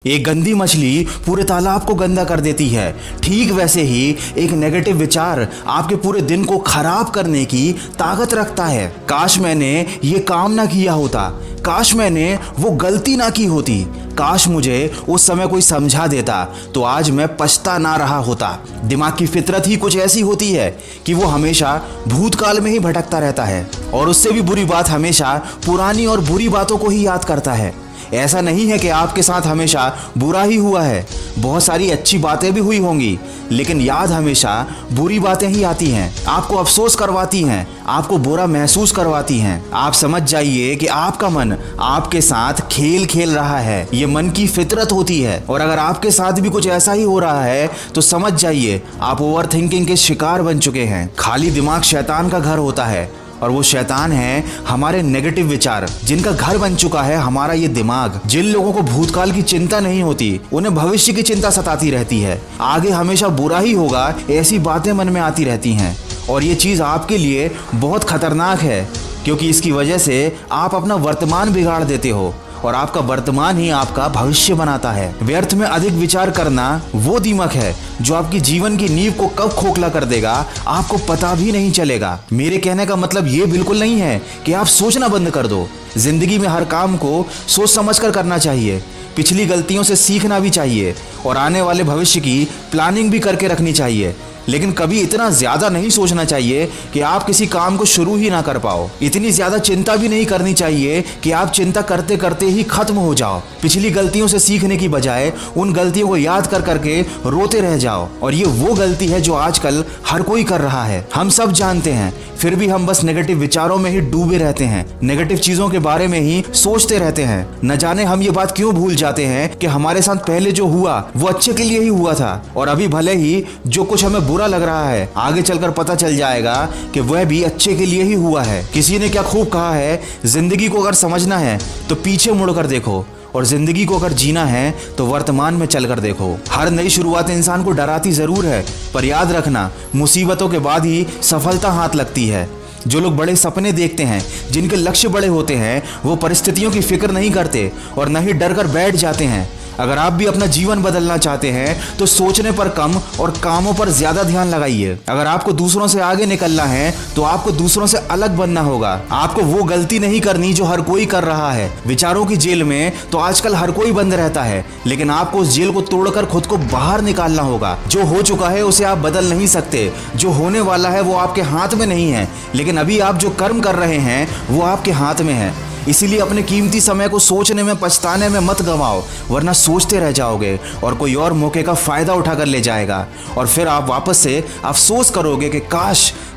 एक गंदी मछली पूरे तालाब को गंदा कर देती है, ठीक वैसे ही एक नेगेटिव विचार आपके पूरे दिन को खराब करने की ताकत रखता है। काश मैंने ये काम ना किया होता, काश मैंने वो गलती ना की होती, काश मुझे उस समय कोई समझा देता तो आज मैं पछता ना रहा होता। दिमाग की फितरत ही कुछ ऐसी होती है कि वो हमेशा भूतकाल में ही भटकता रहता है और उससे भी बुरी बात हमेशा पुरानी और बुरी बातों को ही याद करता है। ऐसा नहीं है कि आपके साथ हमेशा बुरा ही हुआ है, बहुत सारी अच्छी बातें भी हुई होंगी, लेकिन याद हमेशा बुरी बातें ही आती हैं, आपको अफसोस करवाती हैं, आपको बुरा महसूस करवाती हैं। आप समझ जाइए कि आपका मन आपके साथ खेल खेल रहा है, ये मन की फितरत होती है। और अगर आपके साथ भी कुछ ऐसा ही हो रहा है तो समझ जाइए आप ओवर थिंकिंग के शिकार बन चुके हैं। खाली दिमाग शैतान का घर होता है और वो शैतान है हमारे नेगेटिव विचार, जिनका घर बन चुका है हमारा ये दिमाग। जिन लोगों को भूतकाल की चिंता नहीं होती उन्हें भविष्य की चिंता सताती रहती है, आगे हमेशा बुरा ही होगा ऐसी बातें मन में आती रहती हैं। और ये चीज़ आपके लिए बहुत खतरनाक है, क्योंकि इसकी वजह से आप अपना वर्तमान बिगाड़ देते हो और आपका वर्तमान ही आपका भविष्य बनाता है। व्यर्थ में अधिक विचार करना वो दीमक है जो आपकी जीवन की नींव को कब खोखला कर देगा आपको पता भी नहीं चलेगा। मेरे कहने का मतलब ये बिल्कुल नहीं है कि आप सोचना बंद कर दो। जिंदगी में हर काम को सोच समझ कर करना चाहिए, पिछली गलतियों से सीखना भी चाहिए और आने वाले भविष्य की प्लानिंग भी करके रखनी चाहिए। लेकिन कभी इतना ज्यादा नहीं सोचना चाहिए कि आप किसी काम को शुरू ही ना कर पाओ। इतनी ज्यादा चिंता भी नहीं करनी चाहिए कि आप चिंता करते करते ही खत्म हो जाओ। पिछली गलतियों से सीखने की बजाय उन गलतियों को याद कर करके रोते रह जाओ। और ये वो गलती है जो आजकल हर कोई कर रहा है, हम सब जानते हैं, फिर भी हम बस नेगेटिव विचारों में ही डूबे रहते हैं, नेगेटिव चीजों के बारे में ही सोचते रहते हैं। न जाने हम ये बात क्यों भूल जाते हैं कि हमारे साथ पहले जो हुआ वो अच्छे के लिए ही हुआ था, और अभी भले ही जो कुछ हमें बुरा लग रहा है आगे चलकर पता चल जाएगा कि वह भी अच्छे के लिए ही हुआ है। किसी ने क्या खूब कहा है, जिंदगी को अगर समझना है तो पीछे मुड़कर देखो, और जिंदगी को अगर जीना है तो वर्तमान में चलकर देखो। हर नई शुरुआत इंसान को डराती जरूर है, पर याद रखना मुसीबतों के बाद ही सफलता हाथ लगती है। जो लोग बड़े सपने देखते हैं, जिनके लक्ष्य बड़े होते हैं, वो परिस्थितियों की फिक्र नहीं करते और न ही डर कर बैठ जाते हैं। अगर आप भी अपना जीवन बदलना चाहते हैं तो सोचने पर कम और कामों पर ज्यादा ध्यान लगाइए। अगर आपको दूसरों से आगे निकलना है तो आपको दूसरों से अलग बनना होगा। आपको वो गलती नहीं करनी जो हर कोई कर रहा है। विचारों की जेल में तो आजकल हर कोई बंद रहता है, लेकिन आपको उस जेल को तोड़कर खुद को बाहर निकालना होगा। जो हो चुका है उसे आप बदल नहीं सकते, जो होने वाला है वो आपके हाथ में नहीं है, लेकिन अभी आप जो कर्म कर रहे हैं वो आपके हाथ में है। इसीलिए अपने कीमती समय को सोचने में, पछताने में मत गंवाओ, वरना सोचते रह जाओगे और कोई और मौके का फायदा उठाकर ले जाएगा, और फिर आप वापस से अफसोस करोगे कि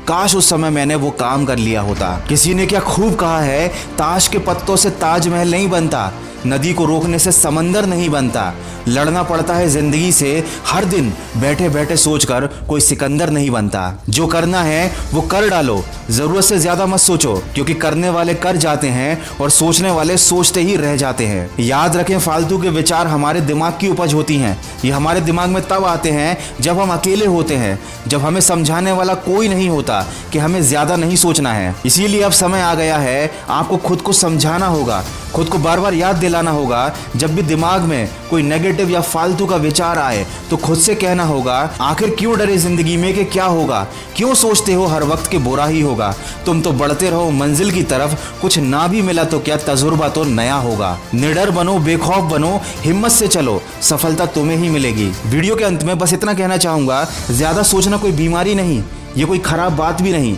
काश उस समय मैंने वो काम कर लिया होता। किसी ने क्या खूब कहा है, ताश के पत्तों से ताजमहल नहीं बनता, नदी को रोकने से समंदर नहीं बनता, लड़ना पड़ता है जिंदगी से हर दिन, बैठे बैठे सोचकर कोई सिकंदर नहीं बनता। जो करना है वो कर डालो, जरूरत से ज्यादा मत सोचो, क्योंकि करने वाले कर जाते हैं और सोचने वाले सोचते ही रह जाते हैं। याद रखें, फालतू के विचार हमारे दिमाग की उपज होती हैं। ये हमारे दिमाग में तब आते हैं जब हम अकेले होते हैं, जब हमें समझाने वाला कोई नहीं होता कि हमें ज्यादा नहीं सोचना है। इसीलिए अब समय आ गया है, आपको खुद को समझाना होगा, खुद को बार बार याद दिलाना होगा। जब भी दिमाग में कोई नेगेटिव या फालतू का विचार आए तो खुद से कहना होगा, आखिर क्यों डरे जिंदगी में कि क्या होगा, क्यों सोचते हो हर वक्त के बुरा ही होगा। तुम तो बढ़ते रहो मंजिल की तरफ, कुछ ना भी मिला तो क्या, तजुर्बा तो नया होगा। निडर बनो, बेखौफ बनो, हिम्मत से चलो, सफलता तुम्हें ही मिलेगी। वीडियो के अंत में बस इतना कहना चाहूंगा, ज्यादा सोचना कोई बीमारी नहीं, ये कोई खराब बात भी नहीं।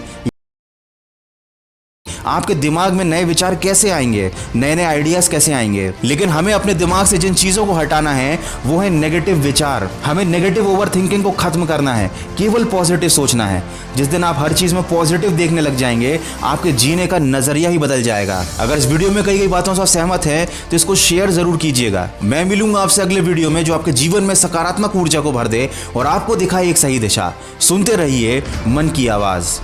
आपके दिमाग में नए विचार कैसे आएंगे, नए नए आइडियाज कैसे आएंगे, लेकिन हमें अपने दिमाग से जिन चीजों को हटाना है वो है नेगेटिव विचार। हमें नेगेटिव ओवर थिंकिंग को खत्म करना है, केवल पॉजिटिव सोचना है। जिस दिन आप हर चीज में पॉजिटिव देखने लग जाएंगे, आपके जीने का नजरिया ही बदल जाएगा। अगर इस वीडियो में कई कई बातों से आप सहमत हैं तो इसको शेयर जरूर कीजिएगा। मैं मिलूंगा आपसे अगले वीडियो में जो आपके जीवन में सकारात्मक ऊर्जा को भर दे और आपको दिखाए एक सही दिशा। सुनते रहिए मन की आवाज।